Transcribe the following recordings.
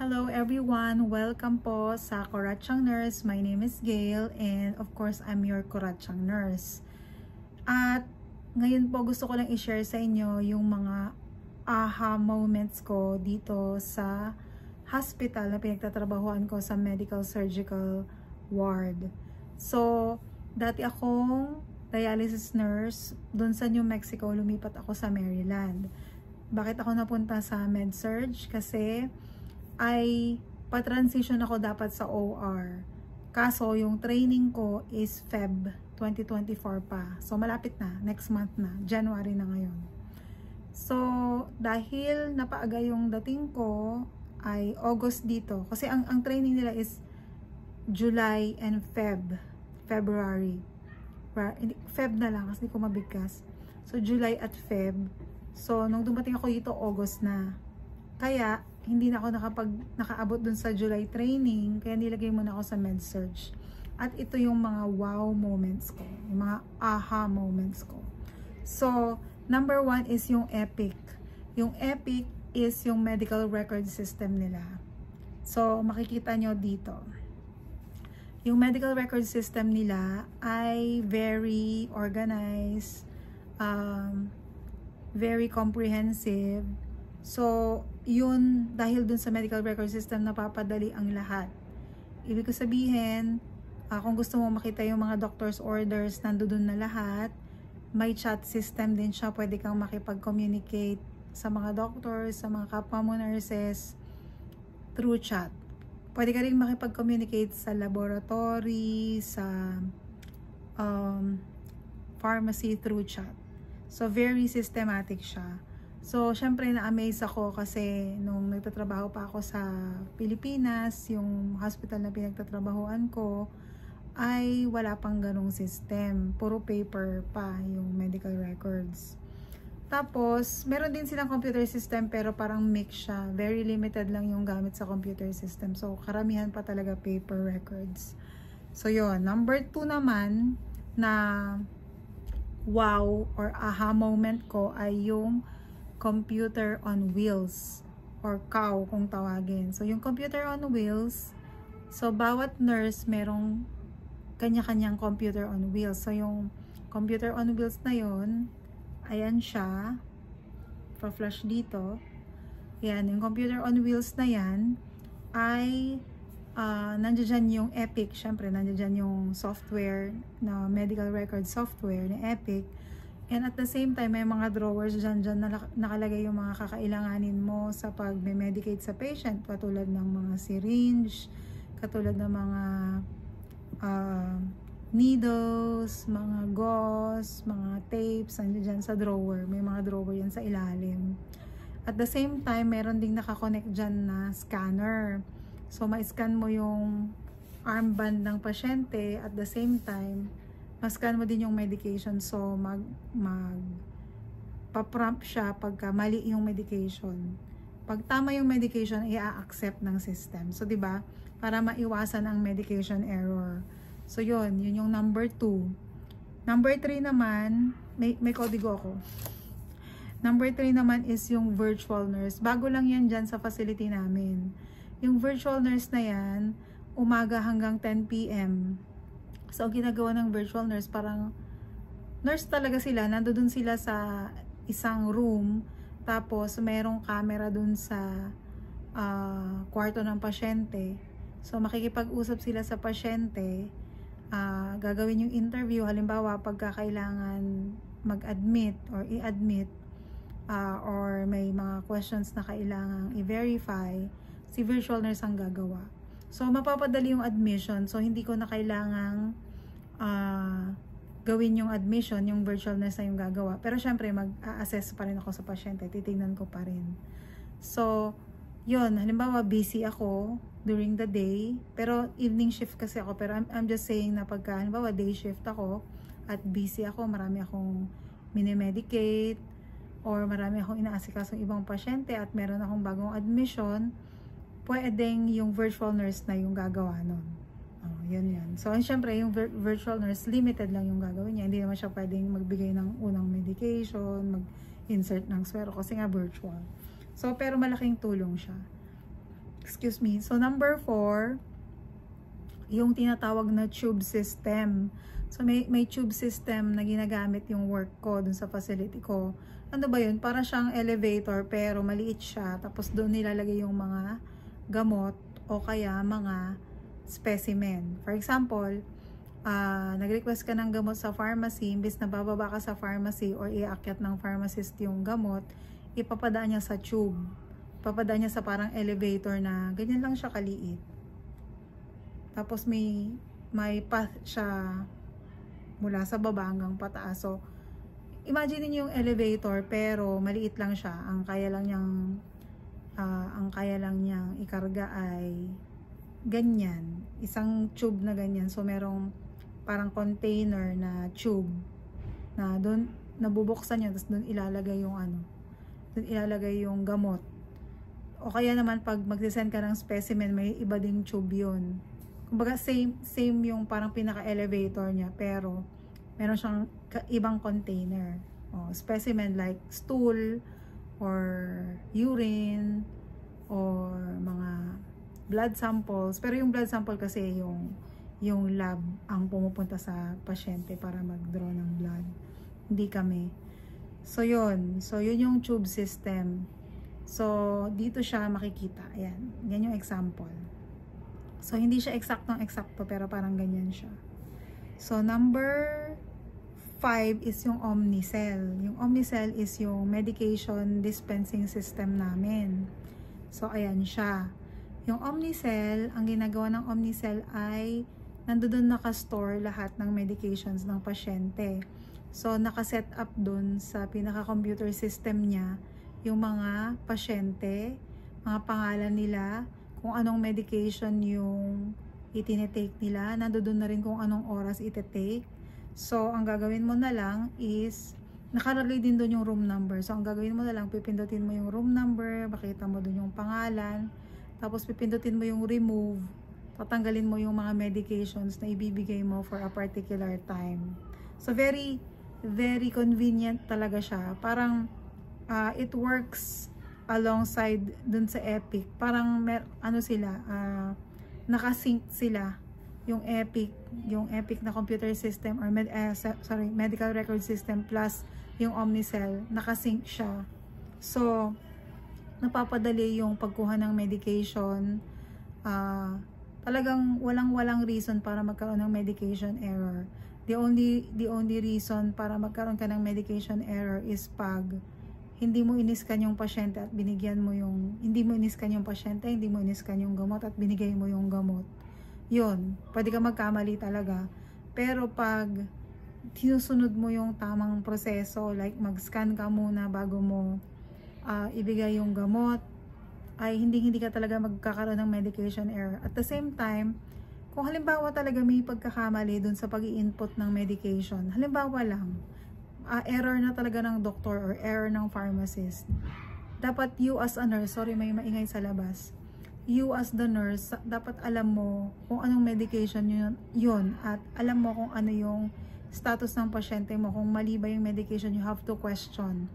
Hello everyone! Welcome po sa Kuratsyang Nurse. My name is Gail and of course I'm your Kuratsyang Nurse. At ngayon po gusto ko lang i-share sa inyo yung mga aha moments ko dito sa hospital na pinagtatrabahuan ko sa medical surgical ward. So, dati akong dialysis nurse dun sa New Mexico, lumipat ako sa Maryland. Bakit ako napunta sa med-surg? Kasi ay pa-transition ako dapat sa OR. Kaso yung training ko is Feb 2024 pa. So malapit na, next month na, January na ngayon. So dahil napaaga yung dating ko ay August dito. Kasi ang training nila is July and February. Feb na lang kasi hindi ko mabigkas. So July at Feb. So nung dumating ako dito August na. Kaya hindi na ako nakaabot dun sa July training, kaya nilagay muna ako sa med-surg. At ito yung mga wow moments ko, yung mga aha moments ko. So, number 1 is yung Epic. Yung Epic is yung medical record system nila. So, makikita nyo dito. Yung medical record system nila ay very organized, very comprehensive. So, yun, dahil dun sa medical record system, napapadali ang lahat. Ibig ko sabihin, kung gusto mo makita yung mga doctor's orders, nandoon na lahat. May chat system din siya, pwede kang makipag-communicate sa mga doctors, sa mga kapwa mo nurses, through chat. Pwede ka rin makipag-communicate sa laboratory, sa pharmacy through chat. So, very systematic siya. So, syempre na-amaze ako kasi nung nagtatrabaho pa ako sa Pilipinas, yung hospital na pinagtatrabahuan ko, ay wala pang ganong system. Puro paper pa yung medical records. Tapos, meron din silang computer system pero parang mix siya. Very limited lang yung gamit sa computer system. So, karamihan pa talaga paper records. So, yun. Number 2 naman na wow or aha moment ko ay yung computer on wheels or COW kung tawagin. So yung computer on wheels, so bawat nurse merong kanya-kanyang computer on wheels. So yung computer on wheels na yon, ayan siya, pa-flash dito. Yan, yung computer on wheels na yan ay nandiyan yung Epic. Syempre nandiyan yung software na medical record software ni Epic. And at the same time, may mga drawers dyan na nakalagay yung mga kakailanganin mo sa pag-medicate sa patient. Katulad ng mga syringe, katulad ng mga needles, mga gauze, mga tapes, nandiyan dyan sa drawer. May mga drawer yan sa ilalim. At the same time, meron ding nakakonect dyan na scanner. So, ma-scan mo yung armband ng pasyente. At the same time, mascan mo din yung medication, so pa-prompt siya pagka mali yung medication. Pag tama yung medication, i-accept ng system. So, 'di ba? Para maiwasan ang medication error. So, yun yung number 2. Number 3 naman, may kodigo ako. Number 3 naman is yung virtual nurse. Bago lang yan dyan sa facility namin. Yung virtual nurse na yan, umaga hanggang 10 PM. So, ang ginagawa ng virtual nurse, parang nurse talaga sila. Nandoon sila sa isang room. Tapos, mayroong camera dun sa kwarto ng pasyente. So, makikipag-usap sila sa pasyente. Gagawin yung interview. Halimbawa, pagka kailangan mag-admit or i-admit or may mga questions na kailangang i-verify, si virtual nurse ang gagawa. So, mapapadali yung admission. So, hindi ko na kailangang gawin yung admission, yung virtual nurse na yung gagawa. Pero, syempre, mag-assess pa rin ako sa pasyente. Titignan ko pa rin. So, yun. Halimbawa, busy ako during the day. Pero, evening shift kasi ako. Pero, I'm just saying na pagka, halimbawa, day shift ako at busy ako, marami akong minimedicate or marami akong inaasikasong ibang pasyente at meron akong bagong admission, pwedeng yung virtual nurse na yung gagawa nun. Yun. So, syempre, yung virtual nurse, limited lang yung gagawin niya. Hindi naman siya pwedeng magbigay ng unang medication, mag-insert ng swero kasi nga virtual. So, pero malaking tulong siya. excuse me. So number 4, yung tinatawag na tube system. So may tube system na ginagamit yung work ko dun sa facility ko. Ano ba yun? Para siyang elevator pero maliit siya. Tapos doon nilalagay yung mga gamot o kaya mga specimen. For example, nag-request ka ng gamot sa pharmacy, imbis na bababa ka sa pharmacy or iakyat ng pharmacist yung gamot, ipapadaan niya sa tube. Ipapadaan niya sa parang elevator na ganyan lang siya kaliit. Tapos may path siya mula sa baba hanggang pataas. So, imagine niyo yung elevator pero maliit lang siya. Ang kaya lang niyang ikarga ay ganyan, isang tube na ganyan. So merong parang container na tube na doon nabubuksan niya, tapos doon ilalagay yung doon ilalagay yung gamot. O kaya naman pag magsisend ka ng specimen, may iba ding tube yun. Kumbaga same yung parang pinaka-elevator niya, pero meron siyang ibang container. Specimen like stool or urine or mga blood samples. Pero yung blood sample kasi yung lab ang pumupunta sa pasyente para mag-draw ng blood. Hindi kami. So yun yung tube system. So dito siya makikita. Ayan. Yan yung example. So hindi siya eksakto pero parang ganyan siya. So number 5 is yung Omnicell. Yung Omnicell is yung medication dispensing system namin. So ayan siya. Yung Omnicell, ang ginagawa ng Omnicell ay nandoon naka-store lahat ng medications ng pasyente. So naka-set up dun sa pinaka-computer system niya yung mga pasyente, mga pangalan nila, kung anong medication yung itinitake nila, nandoon na rin kung anong oras itetake. So ang gagawin mo na lang is nakalagay din doon yung room number. So ang gagawin mo na lang, pipindutin mo yung room number, makita mo doon yung pangalan. Tapos pipindutin mo yung remove, tatanggalin mo yung mga medications na ibibigay mo for a particular time. So very, very convenient talaga siya. Parang it works alongside dun sa Epic. Parang nakasync sila. Yung Epic na computer system or medical record system plus yung Omnicell, nakasync siya. So napapadali yung pagkuha ng medication. Talagang walang reason para magkaroon ng medication error. The only reason para magkaroon ka ng medication error is pag hindi mo iniskan yung pasyente at binigyan mo hindi mo iniskan yung pasyente, hindi mo iniskan yung gamot at binigay mo yung gamot. Yun, pwede ka magkamali talaga. Pero pag sinusunod mo yung tamang proseso, like mag-scan ka muna bago mo ibigay yung gamot, ay hindi ka talaga magkakaroon ng medication error. At the same time, kung halimbawa talaga may pagkakamali dun sa pag-i-input ng medication, halimbawa lang, error na talaga ng doktor or error ng pharmacist, dapat you as a nurse, sorry may maingay sa labas, you as the nurse, dapat alam mo kung anong medication yun at alam mo kung ano yung status ng pasyente mo. Kung mali ba yung medication, you have to question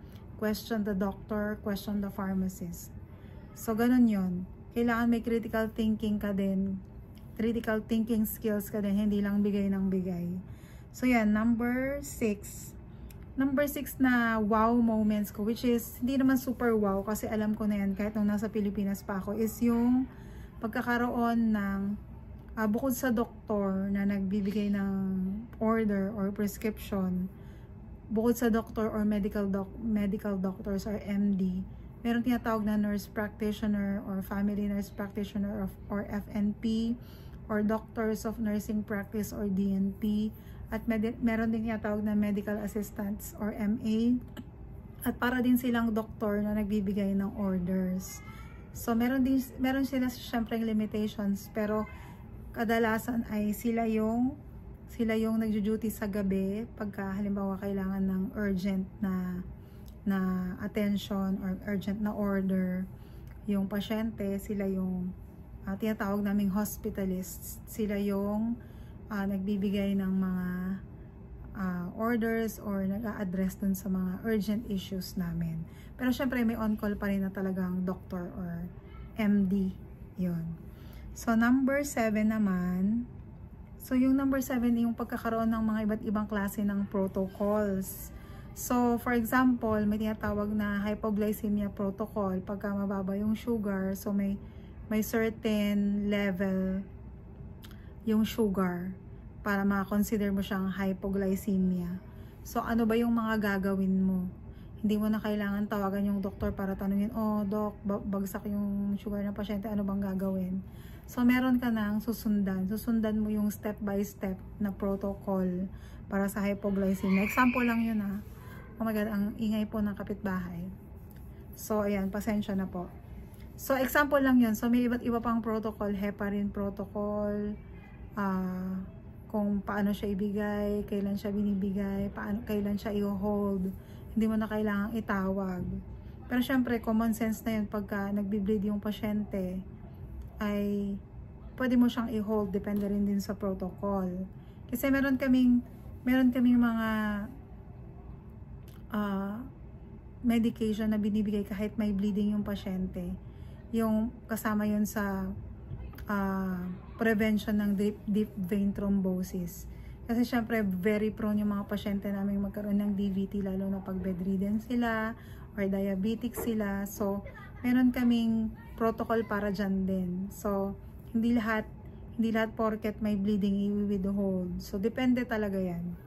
the doctor, question the pharmacist. So ganun yun. Kailangan may critical thinking ka din, critical thinking skills ka din, hindi lang bigay ng bigay. So yan, number 6 na wow moments ko, which is hindi naman super wow kasi alam ko na yan kahit nung nasa Pilipinas pa ako, is yung pagkakaroon ng bukod sa doktor na nagbibigay ng order or prescription, bukod sa doctor or medical doctors or MD, meron tinatawag na nurse practitioner or family nurse practitioner or FNP or doctors of nursing practice or DNP, at meron din tinatawag na medical assistants or MA, at para din silang doktor na nagbibigay ng orders. So meron sila syempre limitations, pero kadalasan ay sila yung nagjo-duty sa gabi pagka halimbawa kailangan ng urgent na attention or urgent na order yung pasyente. Sila yung tinatawag naming hospitalists. Sila yung nagbibigay ng mga orders or nag-a-address dun sa mga urgent issues namin. Pero syempre may on-call pa rin na talagang doctor or MD Yun. So, number 7 naman. So, yung number 7, yung pagkakaroon ng mga iba't ibang klase ng protocols. So, for example, may tinatawag na hypoglycemia protocol. Pagka mababa yung sugar, so may certain level yung sugar para ma-consider mo siyang hypoglycemia. So, ano ba yung mga gagawin mo? Hindi mo na kailangan tawagan yung doktor para tanungin, oh, Doc, bagsak yung sugar ng pasyente, ano bang gagawin? So, meron ka nang susundan. Susundan mo yung step by step na protocol para sa hypoglycemia. Example lang yun, ha. Oh my God, ang ingay po ng kapitbahay. So, ayan, pasensya na po. So, example lang yun. So, may iba't iba pang protocol, heparin protocol, kung paano siya ibigay, kailan siya binibigay, kailan siya i-hold. Hindi mo na kailangang itawag. Pero syempre, common sense na yun pagka nagbi-bleed yung pasyente, ay pwede mo siyang i-hold, depende rin din sa protocol. Kasi meron kaming mga medication na binibigay kahit may bleeding yung pasyente. Yung kasama yun sa prevention ng deep vein thrombosis. Kasi syempre, very prone yung mga pasyente namin magkaroon ng DVT, lalo na pag bedridden sila or diabetic sila. So, meron kaming protocol para dyan din. So, hindi lahat porket may bleeding i-withhold. So, depende talaga yan.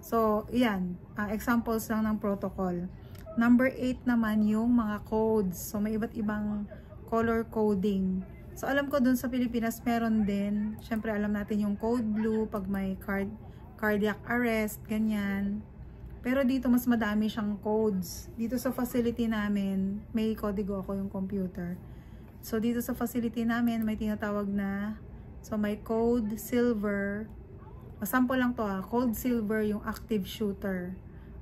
So, yan. Examples lang ng protocol. Number 8 naman yung mga codes. So, may iba't ibang color coding. So, alam ko dun sa Pilipinas meron din. Siyempre, alam natin yung code blue pag may cardiac arrest, ganyan. Pero dito, mas madami siyang codes. Dito sa facility namin, may kodigo ako yung computer. So, dito sa facility namin, may tinatawag na, so may code silver. Sample lang to, code silver yung active shooter.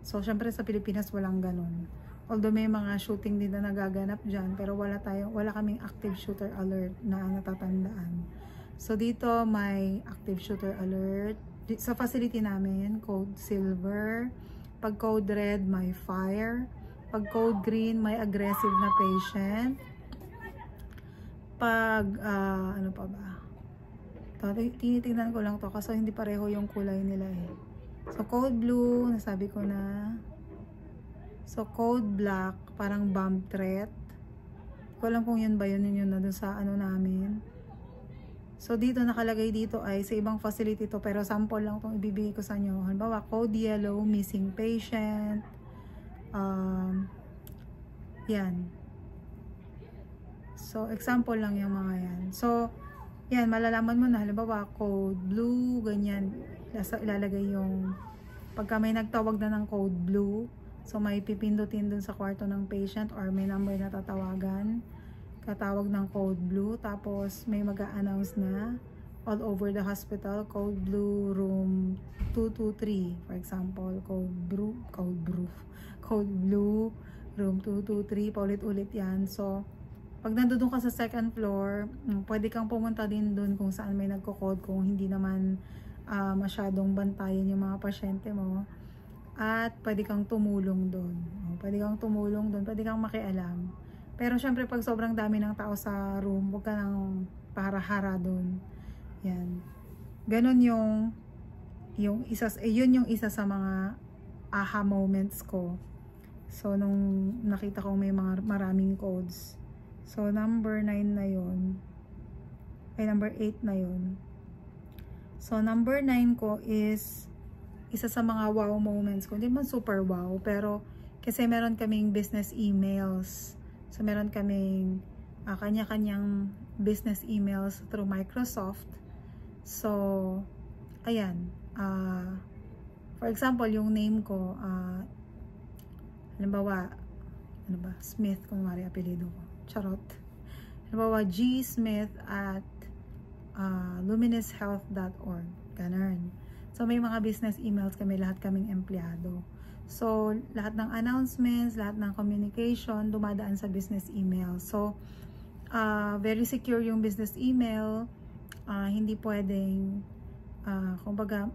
So, syempre sa Pilipinas walang ganun. Although may mga shooting din na nagaganap dyan, pero wala kaming active shooter alert na natatandaan. So, dito may active shooter alert. Sa facility namin, code silver. Pag code red, may fire. Pag code green, may aggressive na patient. Pag, ano pa ba? Tinitingnan ko lang to kasi hindi pareho yung kulay nila eh. So, code blue, nasabi ko na. So, code black, parang bomb threat. Hindi ko alam kung yun ba yun na dun sa ano namin. So, dito nakalagay dito ay sa ibang facility to, pero sample lang itong ibibigay ko sa inyo. Halimbawa, code yellow, missing patient. Yan. So, example lang yung mga yan. So, yan, malalaman mo na, halimbawa, code blue, ganyan. Ilalagay yung, pagka may nagtawag na ng code blue, so may pipindutin dun sa kwarto ng patient or may number na tatawagan, katawag ng code blue, tapos may mag-a-announce na all over the hospital, code blue room 223, for example, code blue room 223, paulit-ulit yan. So, pag nandun ka sa second floor, pwede kang pumunta din dun kung saan may nagko-code, kung hindi naman masyadong bantayan yung mga pasyente mo. At pwede kang tumulong dun. Pwede kang makialam. Pero syempre pag sobrang dami ng tao sa room, huwag ka nang para-hara dun. Yan. Ganon yun yung isa sa mga aha moments ko. So, nung nakita ko may maraming codes. So, number 9 na yun. Ay, number 8 na yun. So, number 9 ko is isa sa mga wow moments ko. Hindi man super wow, pero kasi meron kaming business emails. So, meron kaming kanya-kanyang business emails through Microsoft. So, ayan. For example, yung name ko, halimbawa, ano ba? Smith, kung mari apelido ko. Charot. Halimbawa, gsmith at luminoushealth.org. Ganun. So, may mga business emails kami, lahat kaming empleyado. So, lahat ng announcements, lahat ng communication, dumadaan sa business email. So, very secure yung business email. Hindi pwedeng, kumbaga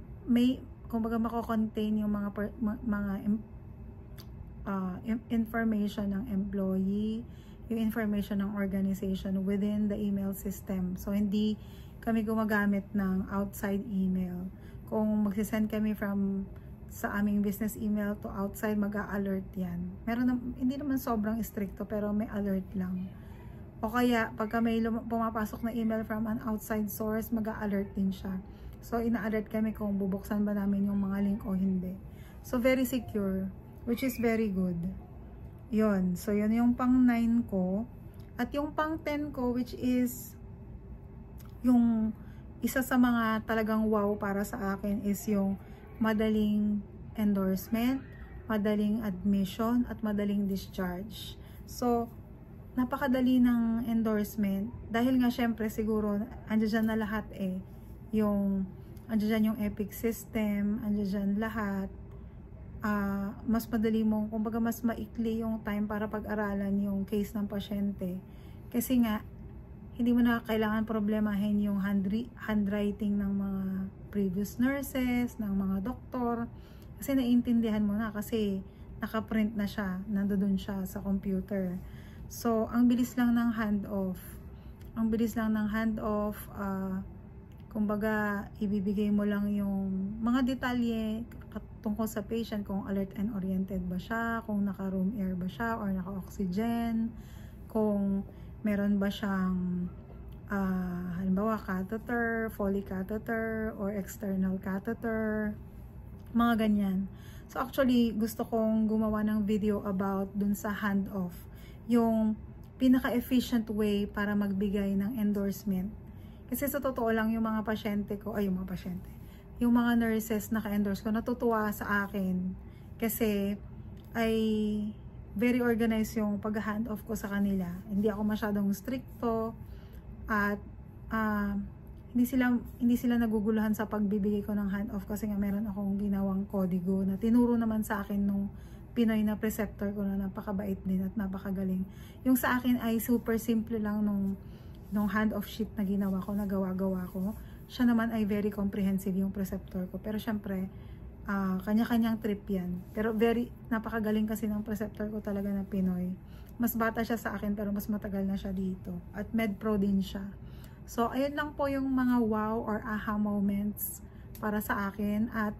mako-contain yung mga information ng employee, yung information ng organization within the email system. So, hindi kami gumagamit ng outside email. Kung magsisend kami sa aming business email to outside, mag-a-alert yan. Hindi naman sobrang stricto, pero may alert lang. O kaya, pagka may pumapasok na email from an outside source, mag-a-alert din siya. So, ina-alert kami kung bubuksan ba namin yung mga link o hindi. So, very secure, which is very good. Yun. So, yun yung pang 9 ko. At yung pang 10 ko, which is yung isa sa mga talagang wow para sa akin, is yung madaling endorsement, madaling admission, at madaling discharge. So, napakadali ng endorsement. Dahil nga syempre siguro, andyan na lahat eh. Andyan yung Epic system, andyan lahat. Mas madali mong, kumbaga mas maikli yung time para pag-aralan yung case ng pasyente. Kasi nga, hindi mo na kailangan problemahin yung handwriting ng mga previous nurses, ng mga doktor. Kasi naiintindihan mo na kasi nakaprint na siya, nandoon siya sa computer. So, ang bilis lang ng handoff. Kumbaga, ibibigay mo lang yung mga detalye tungkol sa patient, kung alert and oriented ba siya, kung naka-room air ba siya or naka-oxygen, kung meron ba siyang halimbawa catheter, Foley catheter, or external catheter, mga ganyan. So actually, gusto kong gumawa ng video about dun sa handoff, yung pinaka-efficient way para magbigay ng endorsement. Kasi sa totoo lang, yung mga nurses na ka-endorse ko, natutuwa sa akin kasi ay very organized yung pag-hand-off ko sa kanila. Hindi ako masyadong stricto at hindi sila naguguluhan sa pagbibigay ko ng hand-off kasi nga meron akong ginawang kodigo na tinuro naman sa akin nung Pinoy na preceptor ko na napakabait din at napakagaling. Yung sa akin ay super simple lang nung hand-off sheet na nagawa ko. Siya naman ay very comprehensive yung preceptor ko. Pero syempre, kanya-kanyang trip yan. Pero napakagaling kasi ng preceptor ko talaga na Pinoy. Mas bata siya sa akin pero mas matagal na siya dito. At med-pro din siya. So, ayun lang po yung mga wow or aha moments para sa akin. At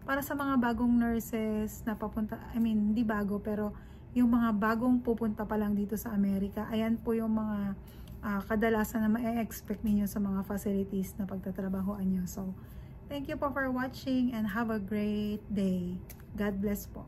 para sa mga bagong nurses na papunta, hindi bago, pero yung mga bagong pupunta pa lang dito sa Amerika, ayan po yung mga kadalasan na ma-expect ninyo sa mga facilities na pagtatrabahoan nyo. So, thank you po for watching and have a great day. God bless po.